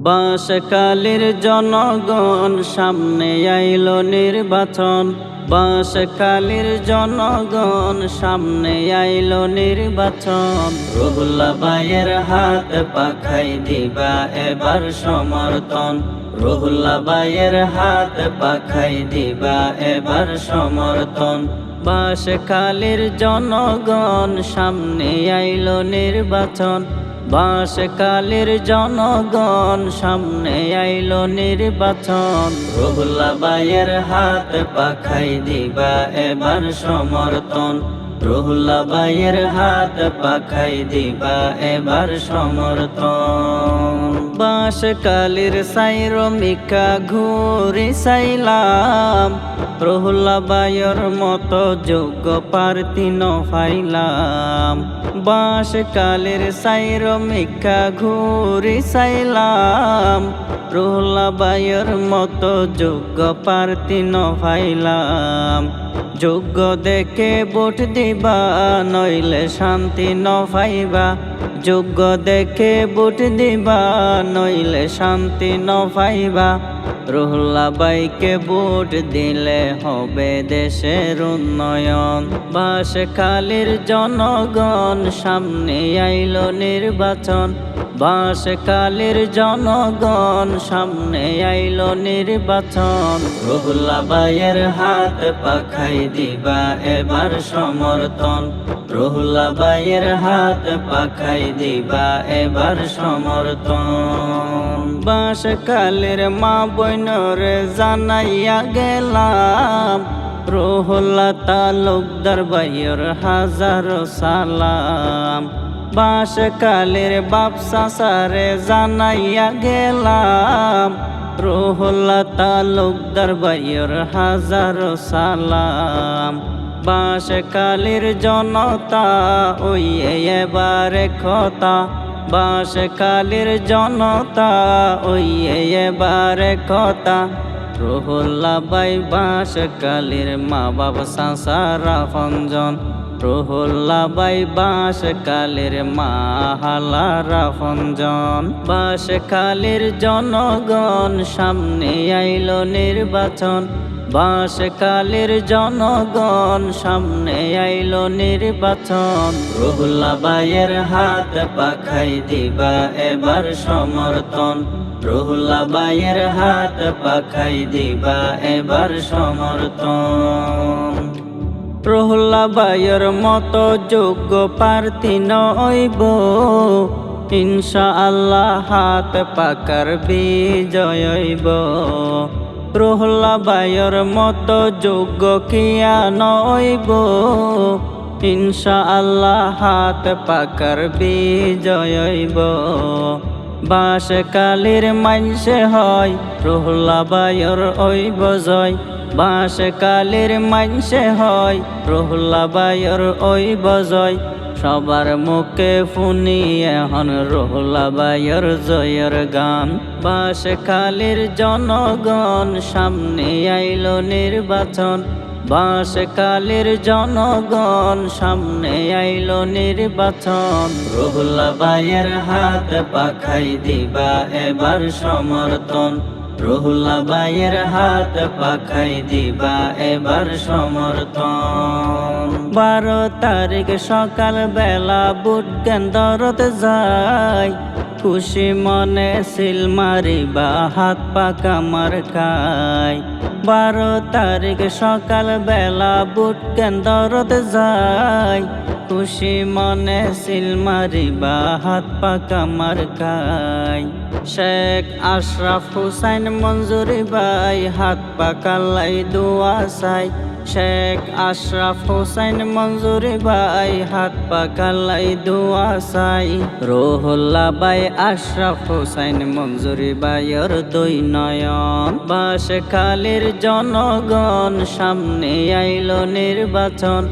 বাঁশখালীর জনগণ সামনে আইলো নির্বাচন। বাঁশখালীর জনগণ সামনে আইলো নির্বাচন। রুহুল্লাহ ভাইয়ের হাত পাখাই দিবা এবার সমর্থন। রুহুল্লাহ ভাইয়ের হাত পাখাই দিবা এবার সমর্থন। বাঁশখালীর জনগণ সামনে আইলো নির্বাচন। বাঁশখালীর জনগণ সামনে আইলো নির্বাচন। রুহুল্লাহ ভাইয়ের হাত পাখাই দিবা এবার সমর্থন। রুহুল্লাহ ভাইয়ের হাত পাখাই দিবা এবার সমর্থন। বাঁশখালীর সাইরমিকা ঘুরি চাইলাম, রুহুল্লাহ ভাইয়ের মতো যোগ্য প্রার্থী পাইলাম। বাঁশখালীর সাইরমিকা ঘুরি চাইলাম, রুহুল্লাহ ভাইয়ের মতো যোগ্য প্রার্থী পাইলাম। যোগ্য দেখে ভোট দিবা নইলে শান্তি পাইবা। যোগ্য দেখে ভোট দিবা নইলে শান্তি পাইবা। রুহুল্লাহ ভাইকে ভোট দিলে হবে দেশের উন্নয়ন। বাঁশখালীর জনগণ সামনে আইলো নির্বাচন। বাঁশখালীর জনগণ সামনে আইলো নির্বাচন। রুহুল্লাহ ভাইয়ের হাত পাখাই দিবা এবার সমর্থন। রুহুল্লাহ ভাইয়ের হাত পাখাই দিবা এবার সমর্থন। বাঁশখালীর মা বইনরে জানাইয়া গেলাম, রুহুল্লাহ তালুকদার ভাইয়ের হাজারো সালাম। বাঁশখালীর বাপ চাচারে জানাইয়া গেলাম, রুহুল্লাহ তালুকদার ভাইয়ের হাজারো সালাম। বাঁশখালীর জনতা ওই এবারে কথা। বাঁশখালীর জনতা ওই এবারে কথা। রুহুল্লাহ ভাই বাঁশখালীর মা বাবা চাচারা আপনজন। রুহুল্লাহ ভাই বাঁশখালীর মা হালারা আপনজন। বাঁশখালীর জনগণ সামনে আইলো নির্বাচন। বাঁশখালীর জনগণ সামনে আইলো নির্বাচন। রুহুল্লাহ ভাইয়ের হাত পাখাই দিবা এবার সমর্থন। রুহুল্লাহ ভাইয়ের হাত পাখাই দিবা এবার সমর্থন। রুহুল্লাহ ভাইয়ের মতো যোগ্য প্রার্থী নইব, ইনশাআল্লাহ হাত পাকার বিজয় হইব। রুহুল্লাহ ভাইয়ের মতো যোগ্য কিয়া নইব, ইনশাআল্লাহ হাত পাকার বিজয় হইব। বাঁশখালীর মাইনসে হয় রুহুল্লাহ ভাইয়ের হইব জয়। বাঁশখালীর মাইনসে হয় রুহুল্লাহ ভাইয়ের হইব জয়। সবার মুখে শুনি এখন রুহুল্লাহ ভাইয়ের জয়ের গান। বাঁশখালীর জনগণ সামনে আইলো নির্বাচন। বাঁশখালীর জনগণ সামনে আইলো নির্বাচন। রুহুল্লাহ ভাইয়ের হাত পাখাই দিবা এবার সমর্থন। রুহুল্লাহ ভাইয়ের হাত পাখাই দিবা এবার সমর্থন। 12 তারিখ সকাল বেলা বুট কেন্দ্রতে যাই, খুশি মনে সিল মারিবা হাত পাকা মার খাই। 12 তারিখ সকাল বেলা বুট কেন্দ্রতে যাই, খুশি মনে সিল মারিবা হাত পাকা মার খাই। শেখ আশরাফ হুসাইন মঞ্জুরি ভাই হাত পাকালাই দোয়া চাই। শেখ আশরাফ হুসাইন মঞ্জুরি ভাই হাত পাকালাই দোয়া চাই। রুহুল্লাহ ভাই আশরাফ হুসাইন মঞ্জুরি ভাইয়ের দুই নয়ন। বাঁশখালীর জনগণ সামনে আইলো নির্বাচন।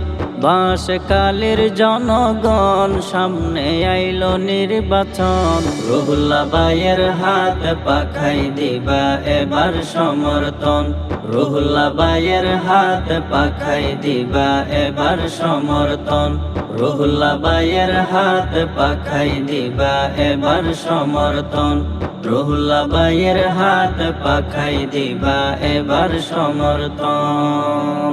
বাঁশখালীর জনগণ সামনে আইলো নির্বাচন। রুহুল্লাহ ভাইয়ের হাত পাখাই দিবা এবার সমর্থন। রুহুল্লাহ ভাইয়ের হাত পাখাই দিবা এবার সমর্থন। রুহুল্লাহ ভাইয়ের হাত পাখাই দিবা এবার সমর্থন। রুহুল্লাহ ভাইয়ের হাত পাখাই দিবা এবার সমর্থন।